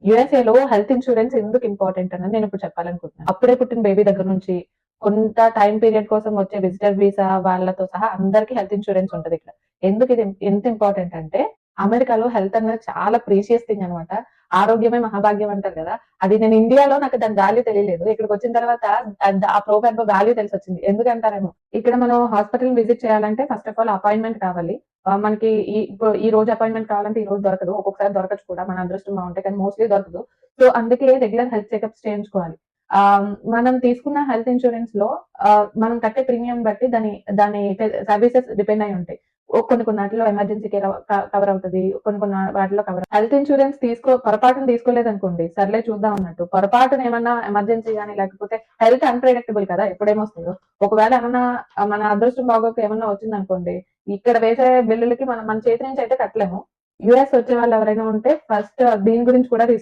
USA లో health insurance ఎందుకు important అని నేను ఇప్పుడు చెప్పాలనుకుంటున్నాను. అప్పుడే పుట్టిన బేబీ దగ్గర నుంచి కొంత టైం పీరియడ్ కోసం వచ్చే విజిటర్ వీసా వాళ్ళతో సహా అందరికి హెల్త్ ఇన్సూరెన్స్ ఉంటది ఇక్కడ. ఎందుకు ఇది ఎంత ఇంపార్టెంట్ అంటే అమెరికాలో హెల్త్ అనేది చాలా ప్రీషియస్ థింగ్ అనమాట. ఆరోగ్యమే మహాభాగ్యం అంటారు కదా! అది నేను ఇండియాలో నాకు దాని వాల్యూ తెలియలేదు. ఇక్కడికి వచ్చిన తర్వాత ఆ ప్రోవర్బ్ వాల్యూ తెలిసొచ్చింది. ఎందుకంటారేమో ఇక్కడ మనం హాస్పిటల్ విజిట్ చేయాలంటే ఫస్ట్ ఆఫ్ ఆల్ అపాయింట్మెంట్ కావాలి. మనకి ఈ రోజు అపాయింట్మెంట్ కావాలంటే ఈ రోజు దొరకదు. ఒక్కొక్కసారి దొరకచ్చు కూడా మన అదృష్టం బాగుంటే. కానీ మోస్ట్‌లీ దొరకదు. సో, అందుకే రెగ్యులర్ హెల్త్ చెకప్స్ చేయించుకోవాలి. మనం తీసుకున్న హెల్త్ ఇన్సూరెన్స్‌లో మనం కట్టే ప్రీమియం బట్టి దాని దాని సర్వీసెస్ డిపెండ్ అయ్యి ఉంటాయి. కొన్ని కొన్ని వాటిలో ఎమర్జెన్సీ కేర్ కవర్ అవుతది. కొన్ని కొన్ని వాటిలో కవర్ హెల్త్ ఇన్సూరెన్స్ పొరపాటున తీసుకోలేదనుకోండి, సర్లే చూద్దాం అన్నట్టు. పొరపాటున ఏమన్నా ఎమర్జెన్సీ గాని లేకపోతే హెల్త్ అన్‌ప్రెడిక్టబుల్ కదా! ఎప్పుడేమొస్తదో. ఒకవేళ ఏమన్నా మన అదృష్టం బాగోక ఏమన్నా వచ్చిందనుకోండి, ఇక్కడ వేసే బిల్లులకి మనం మన చేతి నుంచి అయితే కట్టలేము. యూఎస్ వచ్చే వాళ్ళు ఎవరైనా ఉంటే ఫస్ట్ దీని గురించి కూడా రీసెర్చ్